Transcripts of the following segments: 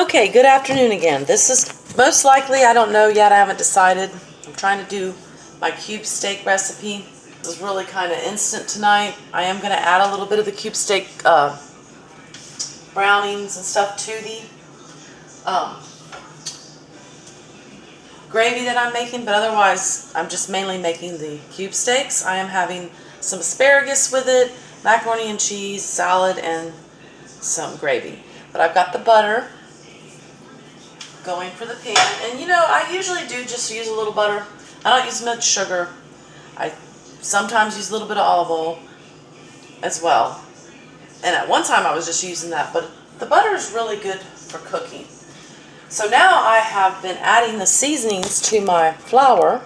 Okay, good afternoon again. This is most likely, I don't know yet, I haven't decided. I'm trying to do my cube steak recipe. This is really kind of instant tonight. I am going to add a little bit of the cube steak brownings and stuff to the gravy that I'm making, but otherwise I'm just mainly making the cube steaks. I am having some asparagus with it, macaroni and cheese, salad, and some gravy. But I've got the butter going for the pan, and you know, I usually do just use a little butter. I don't use much sugar. I sometimes use a little bit of olive oil as well, and at one time I was just using that, but the butter is really good for cooking. So now I have been adding the seasonings to my flour,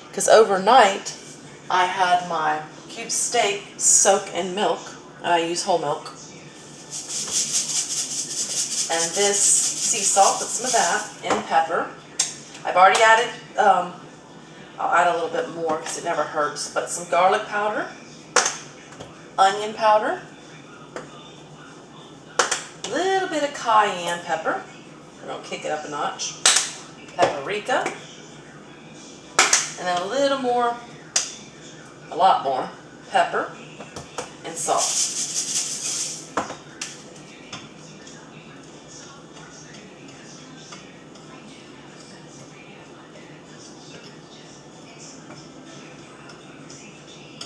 because overnight I had my cube steak soak in milk, and I use whole milk. And this sea salt, put some of that, and pepper. I've already added, I'll add a little bit more because it never hurts, but some garlic powder, onion powder, a little bit of cayenne pepper, and I'll kick it up a notch, paprika, and then a little more, a lot more, pepper and salt.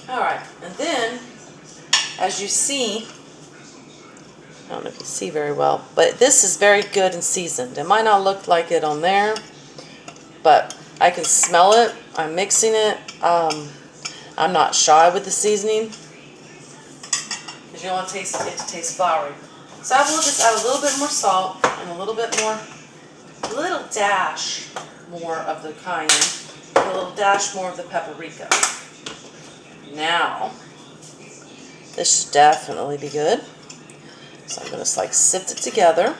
Alright, and then, as you see, I don't know if you see very well, but this is very good and seasoned. It might not look like it on there, but I can smell it. I'm mixing it. I'm not shy with the seasoning, because you don't want it to taste floury. So I will just add a little bit more salt and a little dash more of the cayenne, and a little dash more of the paprika. Now, this should definitely be good. So I'm going to like sift it together.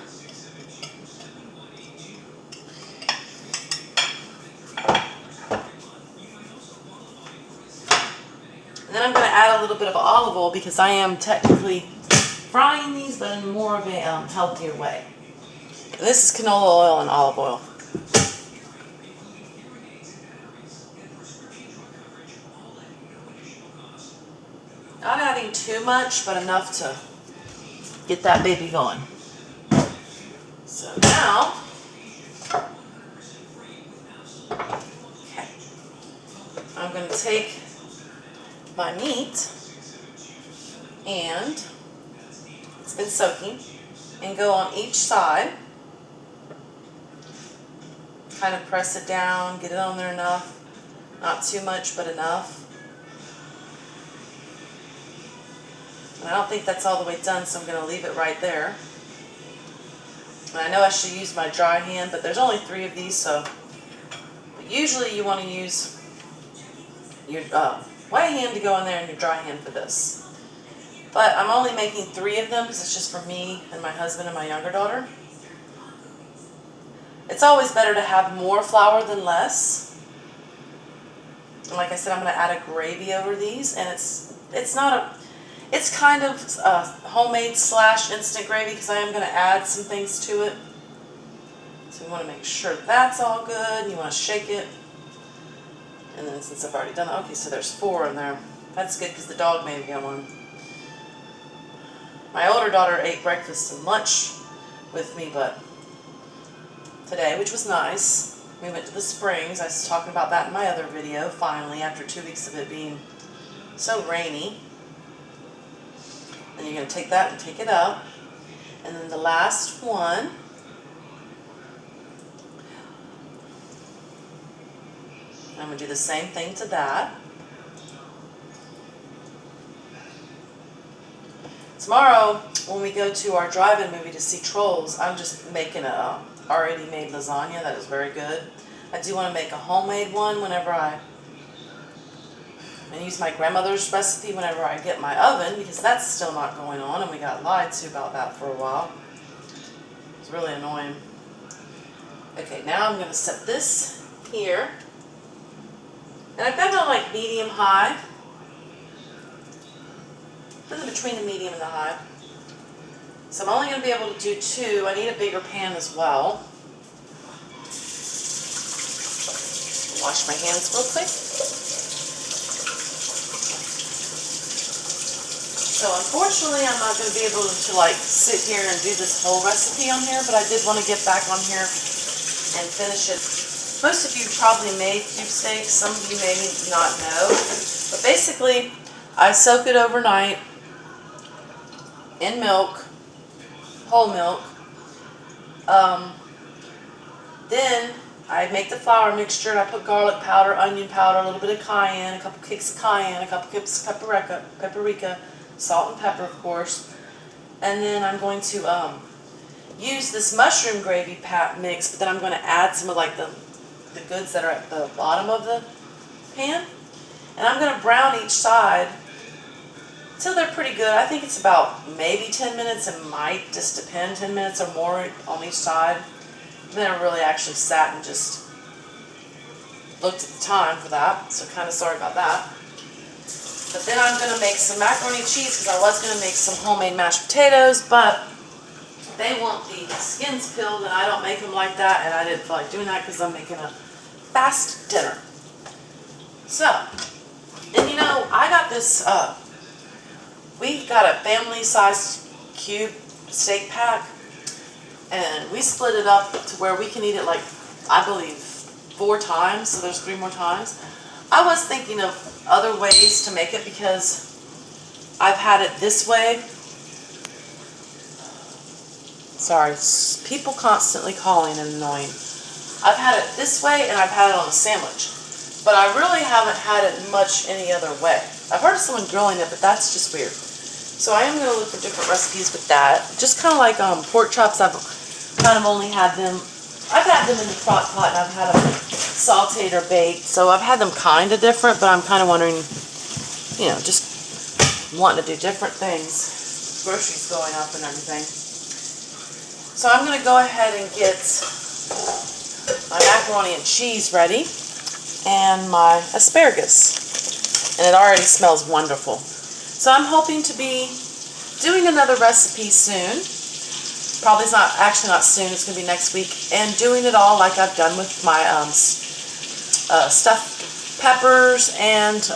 And then I'm going to add a little bit of olive oil, because I am technically frying these, but in more of a healthier way. And this is canola oil and olive oil. Not adding too much, but enough to get that baby going. So now, okay, I'm going to take my meat, and it's been soaking, and go on each side. Kind of press it down, get it on there enough. Not too much, but enough. And I don't think that's all the way done, so I'm going to leave it right there. And I know I should use my dry hand, but there's only 3 of these, so usually you want to use your wet hand to go in there and your dry hand for this. But I'm only making 3 of them because it's just for me and my husband and my younger daughter. It's always better to have more flour than less. And like I said, I'm going to add a gravy over these, and it's kind of homemade / instant gravy, because I am going to add some things to it. So you want to make sure that's all good, and you want to shake it. And then since I've already done that, okay, so there's 4 in there. That's good, because the dog made me one. My older daughter ate breakfast and lunch with me, but today, which was nice. We went to the springs. I was talking about that in my other video, finally, after 2 weeks of it being so rainy. And you're going to take that and take it up. And then the last one, I'm going to do the same thing to that. Tomorrow, when we go to our drive-in movie to see Trolls, I'm just making a already made lasagna that is very good. I do want to make a homemade one whenever and use my grandmother's recipe whenever I get my oven, because that's still not going on, and we got lied to about that for a while. It's really annoying. Okay, now I'm going to set this here, and I've got it on like medium high. This is between the medium and the high. So I'm only going to be able to do 2. I need a bigger pan as well. Wash my hands real quick. So unfortunately, I'm not going to be able to like sit here and do this whole recipe on here, but I did want to get back on here and finish it. Most of you probably made cube steaks. Some of you may not know. But basically, I soak it overnight in milk, whole milk. Then I make the flour mixture and I put garlic powder, onion powder, a little bit of cayenne, a couple kicks of cayenne, a couple kicks of paprika, salt and pepper, of course. And then I'm going to use this mushroom gravy mix, but then I'm going to add some of like the goods that are at the bottom of the pan. And I'm going to brown each side until they're pretty good. I think it's about maybe 10 minutes. It might just depend, 10 minutes or more on each side. Then I really actually sat and just looked at the time for that, so kind of sorry about that. But then I'm going to make some macaroni and cheese because I was going to make some homemade mashed potatoes, but they want the skins peeled and I don't make them like that, and I didn't feel like doing that because I'm making a fast dinner. So, and you know, I got this, we got a family-sized cube steak pack, and we split it up to where we can eat it like, I believe, 4 times, so there's 3 more times. I was thinking of other ways to make it because I've had it this way. Sorry, people constantly calling and annoying. I've had it this way and I've had it on a sandwich, but I really haven't had it much any other way. I've heard of someone grilling it, but that's just weird. So I am going to look for different recipes with that. Just kind of like pork chops, I've kind of only had them, I've had them in the crock pot and I've had them sauteed or baked. So I've had them kind of different, but I'm kind of wondering, you know, just wanting to do different things. Groceries going up and everything. So I'm going to go ahead and get my macaroni and cheese ready and my asparagus. And it already smells wonderful. So I'm hoping to be doing another recipe soon. Probably it's not, actually not soon, it's going to be next week. And doing it all like I've done with my stuffed peppers and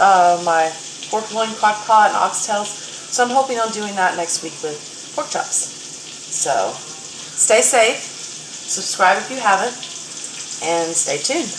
my pork loin crock pot and oxtails. So I'm hoping on doing that next week with pork chops. So stay safe, subscribe if you haven't, and stay tuned.